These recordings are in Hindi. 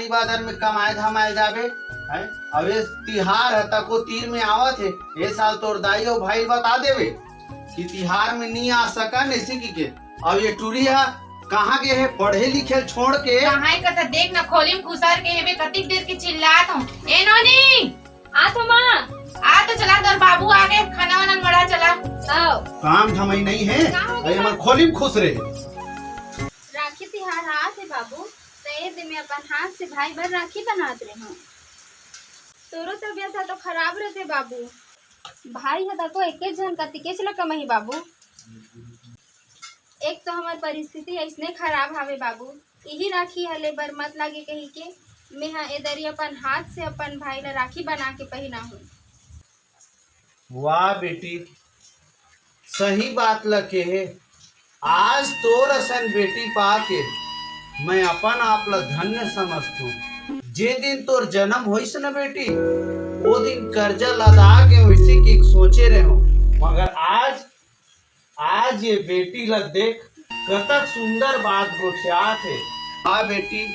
शादी बादर में कमाए धमाए जाबे है। अब ये तिहार है तको तीर में आवत है। ये साल तोर दाई और भाई बता देवे कि तिहार में नहीं आ सका नहीं की के। अब ये टूरी है कहाँ के है पढ़े लिखे छोड़ के कहाँ का तो देख ना खोली में घुसर के हेबे कतिक देर की चिल्लात हूँ। ए नोनी आ तो माँ आ तो चला तोर बाबू आ गए खाना वाना बड़ा चला। आओ काम धमाई नहीं है। अरे मन खोली में खुश रहे। राखी तिहार हाथ है बाबू तो दिन में अपन हाथ से भाई भर राखी बनाते रहे हूँ। तोरो तबियत है तो खराब रहते बाबू। भाई है तो एक जन का तिके चला कमही बाबू। एक तो हमार परिस्थिति ऐसने खराब हावे बाबू। यही राखी हले बर मत लागे कही के मैं ए दरी अपन हाथ से अपन भाई ला राखी बना के पहना हूँ। वाह बेटी सही बात लगे है। आज तोर असन बेटी पाके मैं अपन आप ला धन्य समझतू। जे दिन तोर जन्म होइस न बेटी वो दिन कर्जा लदा के वैसे की सोचे रहे हो। मगर आज ये बेटी लग देख कतक सुंदर बात गोठियात है। हाँ बेटी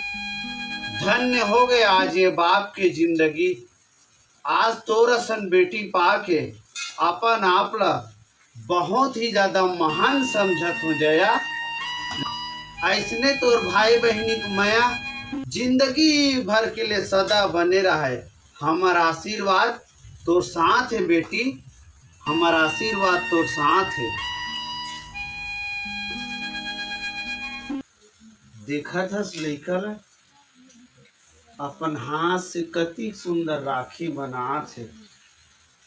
धन्य हो गए आज ये बाप की जिंदगी। आज तोर असन बेटी पाके अपन आप ला बहुत ही ज्यादा महान समझत हो जया। ऐसने तोर भाई बहनी की माया जिंदगी भर के लिए सदा बने रहे। हमारा आशीर्वाद तोर साथ है बेटी। हमारा आशीर्वाद तोर साथ है। देखा था लेकर अपन हाथ से कति सुंदर राखी बना थे।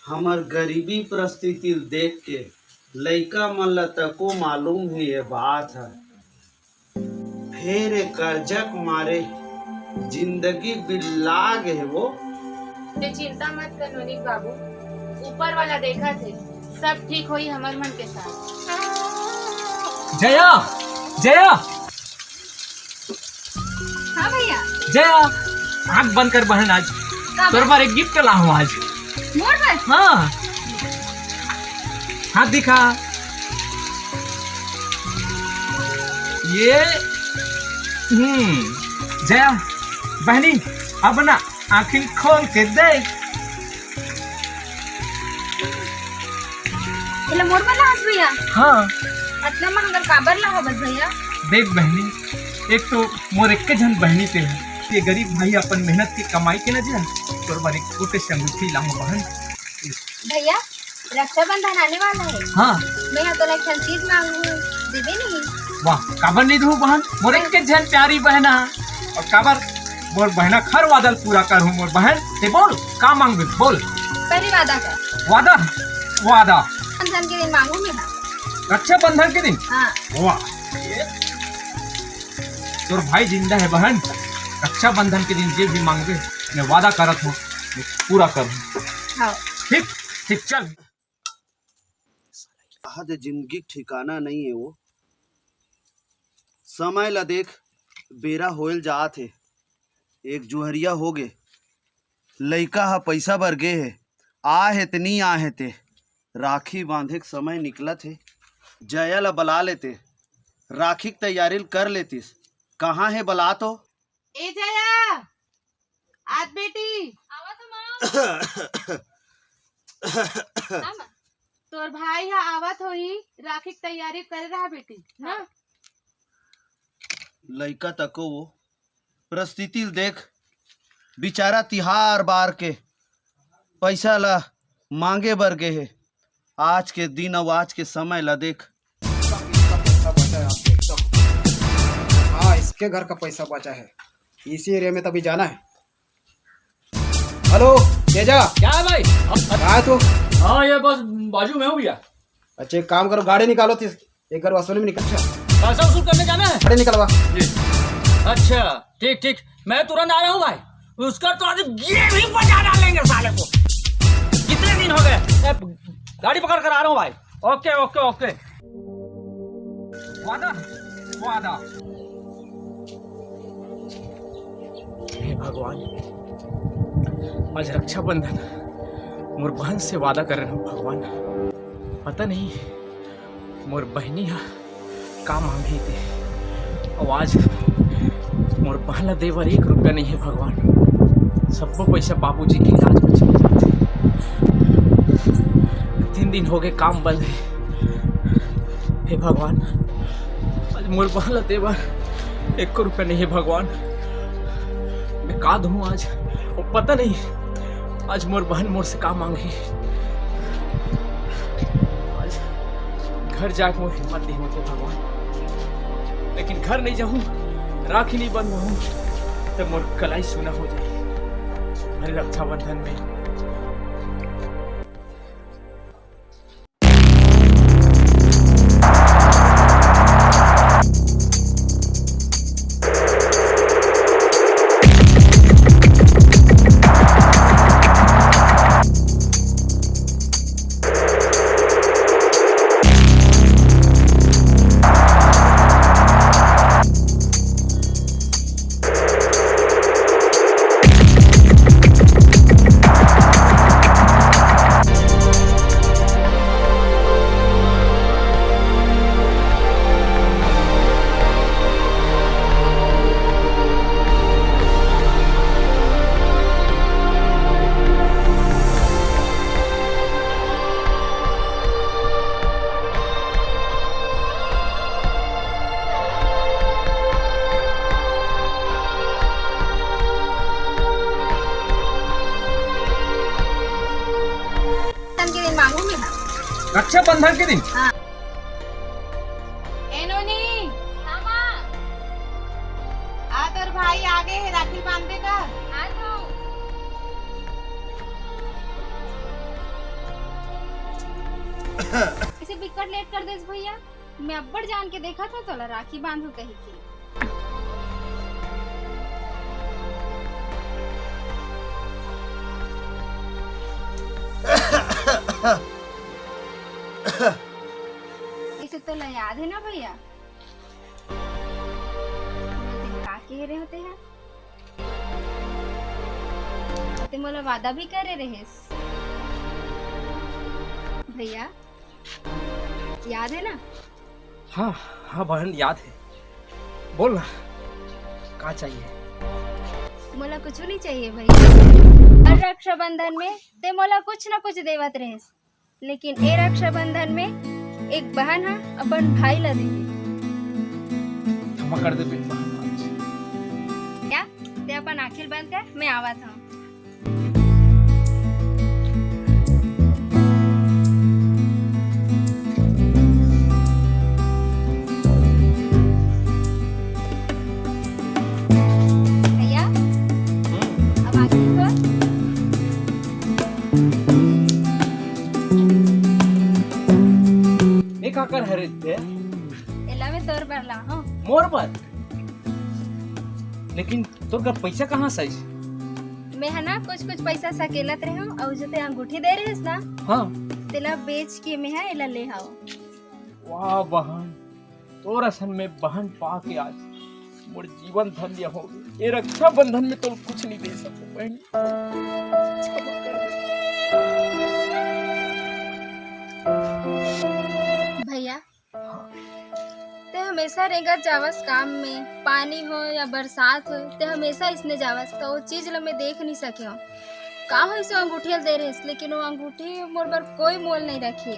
हमार गरीबी परिस्थिति देख के लइका मन ला तको मालूम है ये बात है। फिर कर्जक मारे जिंदगी बिल्लाग है वो। ते चिंता मत कर नोनी बाबू ऊपर वाला देखा थे सब ठीक होई हमार मन के साथ। जया जया हाँ भैया जया आँख बंद कर बहन। आज तोर बार एक गिफ्ट ला हूँ आज। मोर पर हाँ हाथ दिखा। ये जया बहनी अब ना आँखें खोल के देख। इला मोर पर लास भैया। हाँ अतना महंगा काबर ला हो बस भैया। देख बहनी एक तो मोर एक जन बहनी पे है। ये गरीब भाई अपन मेहनत की कमाई के न जा तोर बार एक छोटे से अंगूठी लाऊं बहन। भैया रक्षाबंधन आने वाला है। हाँ मैं यहाँ तो एक चीज मांगू देवे नहीं। वाह काबर नहीं दूँ बहन मोर एक जन प्यारी बहना। और काबर मोर बहना खर वादल पूरा कर हूँ मोर बहन। ते बोल का मांग बोल। पहले वादा कर। वादा वादा बंधन के दिन मांगू मैं। रक्षाबंधन के दिन। हाँ वाह तोर भाई जिंदा है बहन। रक्षाबंधन के दिन जे भी मांगे मैं वादा करत हूँ पूरा करूँ। हाँ ठीक ठीक चल। आज जिंदगी ठिकाना नहीं है वो। समय ला देख बेरा होल जात है। एक जुहरिया हो गे लइका हा पैसा बर गे है। आ है ते नहीं आ है ते राखी बांधे के समय निकला थे। जया ला बला लेते राखी की तैयारी कर लेतीस। कहाँ है बला तो। ए जया आज बेटी आवा तो माँ। तोर भाई हा आवत होई राखी की तैयारी करे रहा बेटी ना। लइका तको वो परिस्थिति देख बेचारा तिहार बार के पैसा ला मांगे बर गए है। आज के दिन और आज के समय ला देख। हाँ इसके घर का पैसा बचा है। इसी एरिया में तभी जाना है। हेलो तेजा क्या है भाई। कहाँ है तू। हाँ ये बस बाजू में हूँ भैया। अच्छा एक काम करो गाड़ी निकालो। एक घर वसूली में निकल। पैसा वसूल करने जाना है। गाड़ी निकलवा। अच्छा ठीक ठीक मैं तुरंत आ रहा हूँ भाई। उसका तो आज ये भी बजा डालेंगे साले को। कितने दिन हो गए गाड़ी पकड़ कर आ रहा हूँ भाई। ओके ओके ओके वादा वादा। हे भगवान आज रक्षाबंधन मोर बहन से वादा कर रहे हूँ भगवान। पता नहीं मोर बहनी का मांगी थे और आज मोर पहला देवर 1 रुपया नहीं है भगवान, सबको पैसा बाबूजी के इलाज में चले जाते। 3 दिन हो गए काम बंद है। हे भगवान, आज मोर पहला देवर 1 रुपया नहीं है भगवान, मैं का दूँ आज, और पता नहीं आज मोर बहन मोर से का मांगी। आज घर जाके मोर हिम्मत नहीं होते भगवान, लेकिन घर नहीं जाऊँ, राखी नहीं बंद हूँ तो मोर कलाई सुना हो जाए। मेरे रक्षाबंधन में के दिन मांगू मैं। रक्षाबंधन के दिन ए नोनी, आ तोर भाई आगे है राखी बांधे का। इसे बिकट लेट कर देस भैया, मैं अब्बड़ जान के देखा था तोला राखी बांधू कही के। इसे तो ला याद है ना भैया, वो दिन का कह रहे होते हैं, ते मोला वादा भी करे रहेस भैया, याद है ना? हाँ हाँ बहन याद है, बोल ना का चाहिए। मोला कुछ नहीं चाहिए भैया, हर रक्षाबंधन में ते मोला कुछ न कुछ देवत रहेस, लेकिन ए रक्षाबंधन में एक बहन है अपन भाई ला देगी। क्षमा कर दे बहन आज। क्या ते अपन आखिर बंद कर, मैं आवा था। भैया अब आखिर कर। ये का कर हरे थे एला में तोर पर ला हाँ। मोर पर, लेकिन तोर का पैसा कहाँ से? मैं है ना कुछ कुछ पैसा सकेलत रहे हूँ, और जो ते अंगूठी दे रहे ना हाँ तेला बेच के मैं है एला ले आओ। वाह बहन, तोर असन में बहन पा के आज मोर जीवन धन्य हो गई। ये रक्षाबंधन में तो कुछ नहीं दे सकते बहन, क्षमा कर दे। भैया ते हमेशा रेगा जावस काम में, पानी हो या बरसात हो ते हमेशा इसने जावस, तो वो चीज ला मैं देख नहीं सके हूँ। का हो इसे अंगूठी दे रहे, लेकिन वो अंगूठी मोर बर कोई मोल नहीं रखी,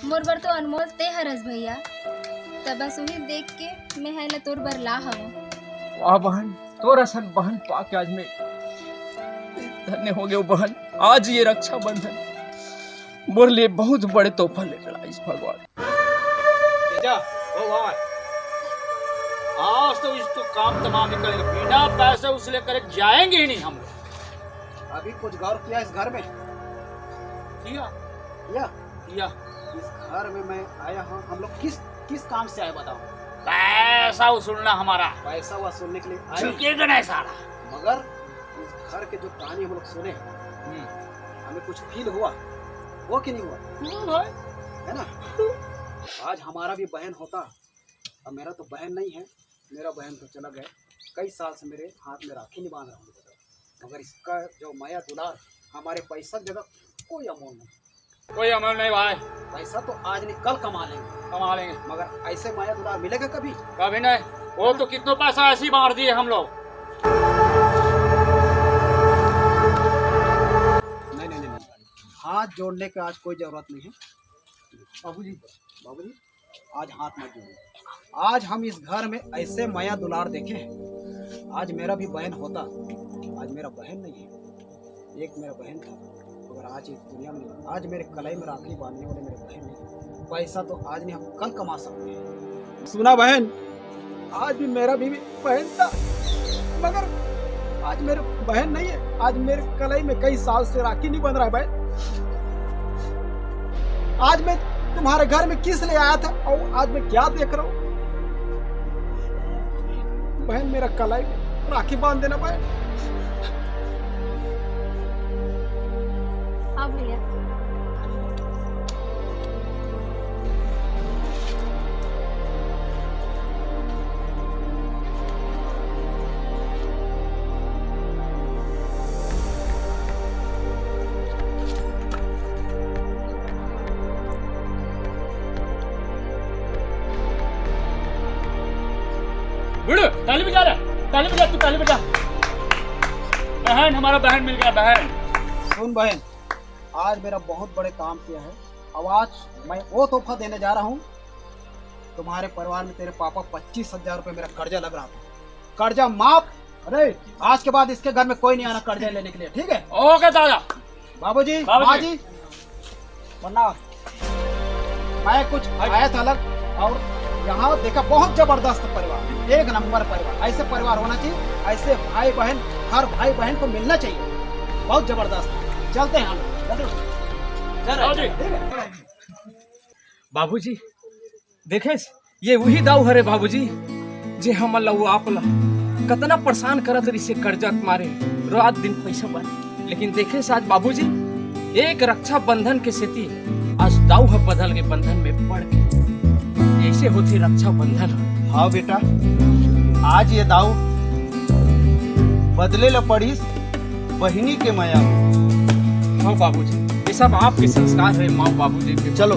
मोर बर तो अनमोल ते हरस भैया। तब बस वही देख के मैं है ला तोर बर ला हूँ। वाह बहन, तोर असन बहन पा के आज मैं धन्य हो गया बहन। आज ये रक्षाबंधन मोर लिए बहुत बड़े तोहफा लेकर आई भगवान। आज तो इसको काम तमाम ही करेंगे, बिना पैसे उसे लेकर जाएंगे ही नहीं हम लोग। अभी कुछ गौर किया इस घर में? किया या किया इस घर में मैं आया हूँ, हम लोग किस किस काम से आए बताओ? पैसा वसूलना हमारा, पैसा वसूलने के लिए आए, चुकेगा नहीं सारा। मगर इस घर के जो कहानी हम लोग सुने हमें कुछ फील हुआ, वो कि नहीं हुआ? है ना? आज हमारा भी बहन होता, अब मेरा तो बहन नहीं है, मेरा बहन तो चला गया। कई साल से मेरे हाथ में राखी नहीं बांध रहा हूँ, मगर इसका जो माया दुलार हमारे पैसा की जगह कोई अमोल नहीं। कोई अमल नहीं भाई, पैसा तो आज नहीं कल कमा लेंगे, मगर ऐसे माया दुलार मिलेगा कभी? कभी नहीं। वो तो कितनों पैसा ऐसे ही मार दिए हम लोग, हाथ जोड़ने की आज कोई ज़रूरत नहीं है। बाबूजी, बाबूजी, आज हाथ मत जोड़िए। आज हम इस घर में ऐसे माया दुलार देखे हैं। आज मेरा भी बहन होता, आज मेरा बहन नहीं है। एक मेरा बहन था, मगर आज इस दुनिया में नहीं। आज मेरे कलाई में राखी बांधने वाले मेरे बहन नहीं। पैसा तो आज नहीं, हम कल कमा सकते हैं। सुना बहन, आज भी मेरा भी बहन था, मगर आज मेरे बहन नहीं है। आज मेरे कलाई में कई साल से राखी नहीं बंध रहा है बहन। आज मैं तुम्हारे घर में किस लिए आया था और आज मैं क्या देख रहा हूँ? बहन, मेरा कलाई में राखी बांध देना बहन। हाँ भैया। बुढ़ ताली बजा रहा, ताली बजा, तू ताली बजा। बहन, हमारा बहन मिल गया बहन। सुन बहन, आज मेरा बहुत बड़े काम किया है। अब आज मैं वो तोहफा देने जा रहा हूँ। तुम्हारे परिवार में तेरे पापा 25,000 रुपये मेरा कर्जा लग रहा था, कर्जा माफ। अरे आज के बाद इसके घर में कोई नहीं आना कर्जा लेने के लिए, ठीक है? ओके दादा। बाबूजी, बाबूजी। माँ जी, वरना मैं कुछ आया था अलग और यहाँ देखा बहुत जबरदस्त परिवार, एक नंबर परिवार। ऐसे परिवार होना चाहिए, ऐसे भाई बहन हर भाई बहन को मिलना चाहिए। बहुत जबरदस्त। चलते हैं हम बाबूजी देखे ये वही दाऊ हरे बाबूजी जे हम लऊ आपला कतना परेशान करत रही से कर्जा के मारे रात दिन पैसा बन। लेकिन देखे आज बाबूजी एक रक्षा बंधन के सेती आज दाऊ है बदल के बंधन में पड़ के ऐसे होती रक्षा बंधन। हाँ बेटा, आज ये दाऊ बदले ला पड़ीस बहिनी के माया। हाँ बाबूजी, ये सब आपके संस्कार है माँ बाबूजी के। चलो